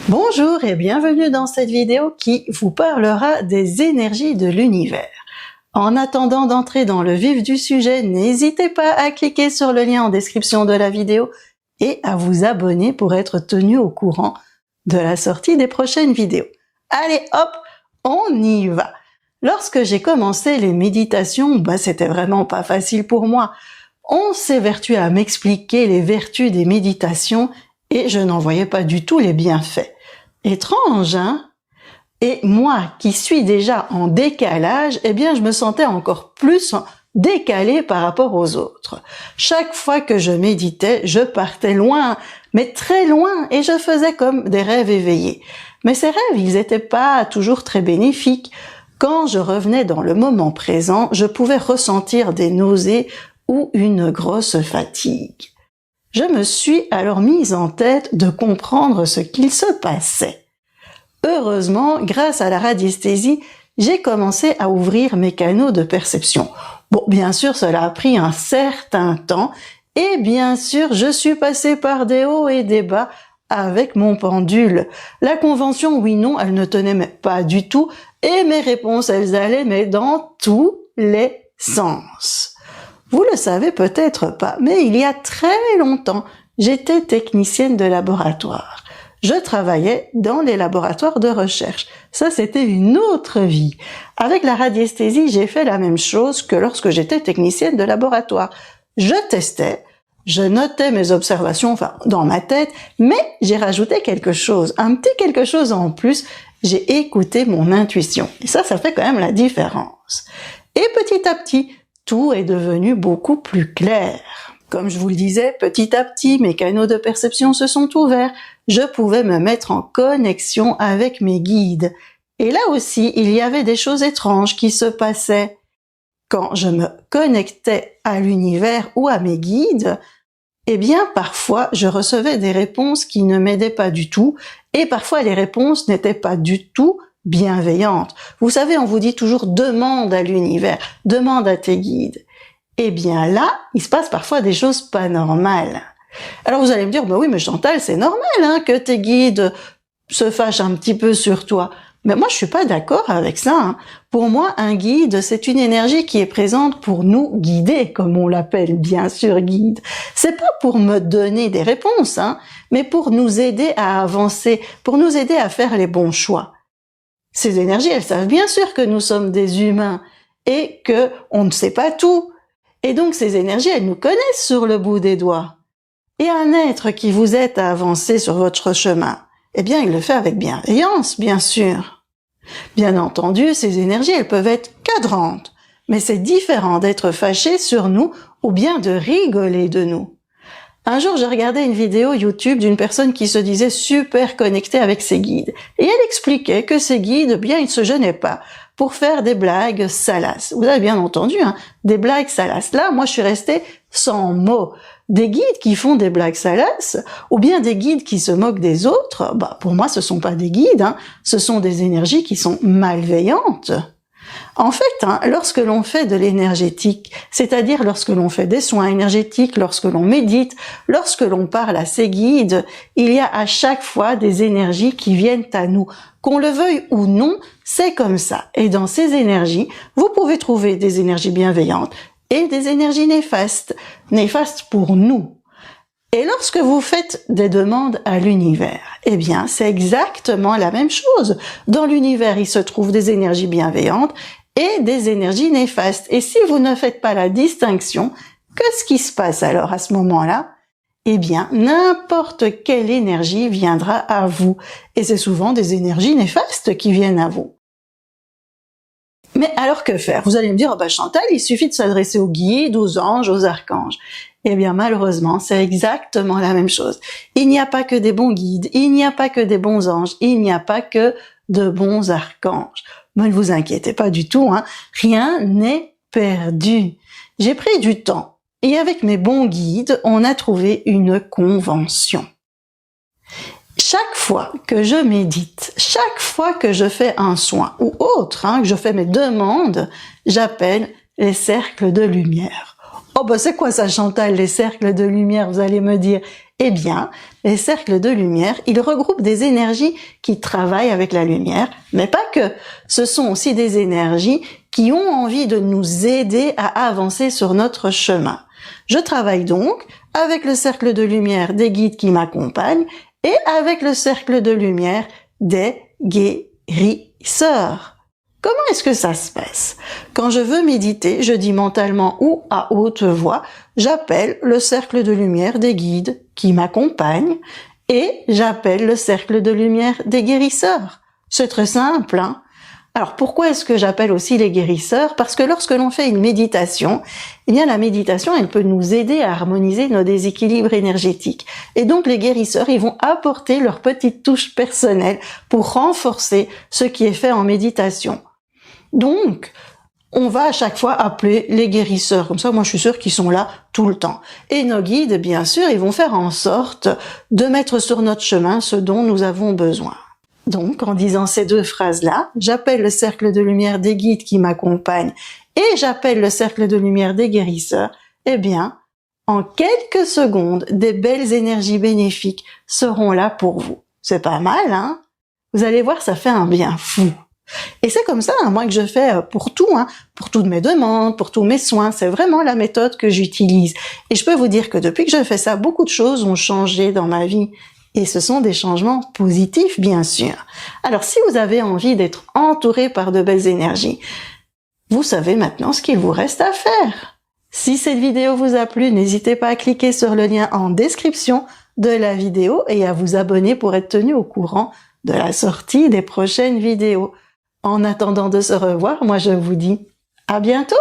Bonjour et bienvenue dans cette vidéo qui vous parlera des énergies de l'univers. En attendant d'entrer dans le vif du sujet, n'hésitez pas à cliquer sur le lien en description de la vidéo et à vous abonner pour être tenu au courant de la sortie des prochaines vidéos. Allez hop, on y va! Lorsque j'ai commencé les méditations, c'était vraiment pas facile pour moi. On s'évertuait à m'expliquer les vertus des méditations et je n'en voyais pas du tout les bienfaits. Étrange, hein? Et moi, qui suis déjà en décalage, je me sentais encore plus décalée par rapport aux autres. Chaque fois que je méditais, je partais loin, mais très loin, et je faisais comme des rêves éveillés. Mais ces rêves, ils n'étaient pas toujours très bénéfiques. Quand je revenais dans le moment présent, je pouvais ressentir des nausées ou une grosse fatigue. Je me suis alors mise en tête de comprendre ce qu'il se passait. Heureusement, grâce à la radiesthésie, j'ai commencé à ouvrir mes canaux de perception. Bon, bien sûr, cela a pris un certain temps et bien sûr, je suis passée par des hauts et des bas avec mon pendule. La convention oui-non, elle ne tenait pas du tout et mes réponses, elles allaient mais dans tous les sens. Vous le savez peut-être pas, mais il y a très longtemps, j'étais technicienne de laboratoire. Je travaillais dans les laboratoires de recherche. Ça, c'était une autre vie. Avec la radiesthésie, j'ai fait la même chose que lorsque j'étais technicienne de laboratoire. Je testais, je notais mes observations, dans ma tête, mais j'ai rajouté quelque chose, un petit quelque chose en plus. J'ai écouté mon intuition. Et ça fait quand même la différence. Et petit à petit, tout est devenu beaucoup plus clair. Comme je vous le disais, petit à petit, mes canaux de perception se sont ouverts. Je pouvais me mettre en connexion avec mes guides. Et là aussi, il y avait des choses étranges qui se passaient. Quand je me connectais à l'univers ou à mes guides, parfois, je recevais des réponses qui ne m'aidaient pas du tout, et parfois les réponses n'étaient pas du tout bienveillante. Vous savez, on vous dit toujours demande à l'univers, demande à tes guides. Là, il se passe parfois des choses pas normales. Alors vous allez me dire, oui, mais Chantal, c'est normal que tes guides se fâchent un petit peu sur toi. Mais moi, je suis pas d'accord avec ça. Pour moi, un guide, c'est une énergie qui est présente pour nous guider, comme on l'appelle, bien sûr, guide. C'est pas pour me donner des réponses, mais pour nous aider à avancer, pour nous aider à faire les bons choix. Ces énergies, elles savent bien sûr que nous sommes des humains et que on ne sait pas tout. Et donc, ces énergies, elles nous connaissent sur le bout des doigts. Et un être qui vous aide à avancer sur votre chemin, il le fait avec bienveillance, bien sûr. Bien entendu, ces énergies, elles peuvent être cadrantes, mais c'est différent d'être fâché sur nous ou bien de rigoler de nous. Un jour, j'ai regardé une vidéo YouTube d'une personne qui se disait super connectée avec ses guides. Et elle expliquait que ses guides, ils ne se gênaient pas pour faire des blagues salaces. Vous avez bien entendu, des blagues salaces. Là, moi, je suis restée sans mots. Des guides qui font des blagues salaces, ou bien des guides qui se moquent des autres, pour moi, ce sont pas des guides, ce sont des énergies qui sont malveillantes. En fait, lorsque l'on fait de l'énergétique, c'est-à-dire lorsque l'on fait des soins énergétiques, lorsque l'on médite, lorsque l'on parle à ses guides, il y a à chaque fois des énergies qui viennent à nous. Qu'on le veuille ou non, c'est comme ça. Et dans ces énergies, vous pouvez trouver des énergies bienveillantes et des énergies néfastes pour nous. Et lorsque vous faites des demandes à l'univers, c'est exactement la même chose. Dans l'univers, il se trouve des énergies bienveillantes et des énergies néfastes. Et si vous ne faites pas la distinction, qu'est-ce qui se passe alors à ce moment-là? N'importe quelle énergie viendra à vous. Et c'est souvent des énergies néfastes qui viennent à vous. Mais alors que faire? Vous allez me dire, Chantal, il suffit de s'adresser aux guides, aux anges, aux archanges. Malheureusement, c'est exactement la même chose. Il n'y a pas que des bons guides, il n'y a pas que des bons anges, il n'y a pas que de bons archanges. Mais ne vous inquiétez pas du tout, rien n'est perdu. J'ai pris du temps et avec mes bons guides, on a trouvé une convention. Chaque fois que je médite, chaque fois que je fais un soin ou autre, que je fais mes demandes, j'appelle les cercles de lumière. Oh bah c'est quoi ça Chantal, les cercles de lumière, vous allez me dire? Eh bien, les cercles de lumière, ils regroupent des énergies qui travaillent avec la lumière, mais pas que. Ce sont aussi des énergies qui ont envie de nous aider à avancer sur notre chemin. Je travaille donc avec le cercle de lumière des guides qui m'accompagnent et avec le cercle de lumière des guérisseurs. Comment est-ce que ça se passe? Quand je veux méditer, je dis mentalement ou à haute voix, j'appelle le cercle de lumière des guides qui m'accompagnent et j'appelle le cercle de lumière des guérisseurs. C'est très simple, hein? Alors pourquoi est-ce que j'appelle aussi les guérisseurs? Parce que lorsque l'on fait une méditation, eh bien la méditation, elle peut nous aider à harmoniser nos déséquilibres énergétiques. Et donc les guérisseurs, ils vont apporter leur petite touche personnelle pour renforcer ce qui est fait en méditation. Donc, on va à chaque fois appeler les guérisseurs. Comme ça, moi, je suis sûre qu'ils sont là tout le temps. Et nos guides, bien sûr, ils vont faire en sorte de mettre sur notre chemin ce dont nous avons besoin. Donc, en disant ces deux phrases-là, j'appelle le cercle de lumière des guides qui m'accompagnent et j'appelle le cercle de lumière des guérisseurs. Eh bien, en quelques secondes, des belles énergies bénéfiques seront là pour vous. C'est pas mal, hein? Vous allez voir, ça fait un bien fou. Et c'est comme ça, hein, moi, que je fais pour tout, hein, pour toutes mes demandes, pour tous mes soins. C'est vraiment la méthode que j'utilise. Et je peux vous dire que depuis que je fais ça, beaucoup de choses ont changé dans ma vie. Et ce sont des changements positifs, bien sûr. Alors, si vous avez envie d'être entouré par de belles énergies, vous savez maintenant ce qu'il vous reste à faire. Si cette vidéo vous a plu, n'hésitez pas à cliquer sur le lien en description de la vidéo et à vous abonner pour être tenu au courant de la sortie des prochaines vidéos. En attendant de se revoir, moi je vous dis à bientôt!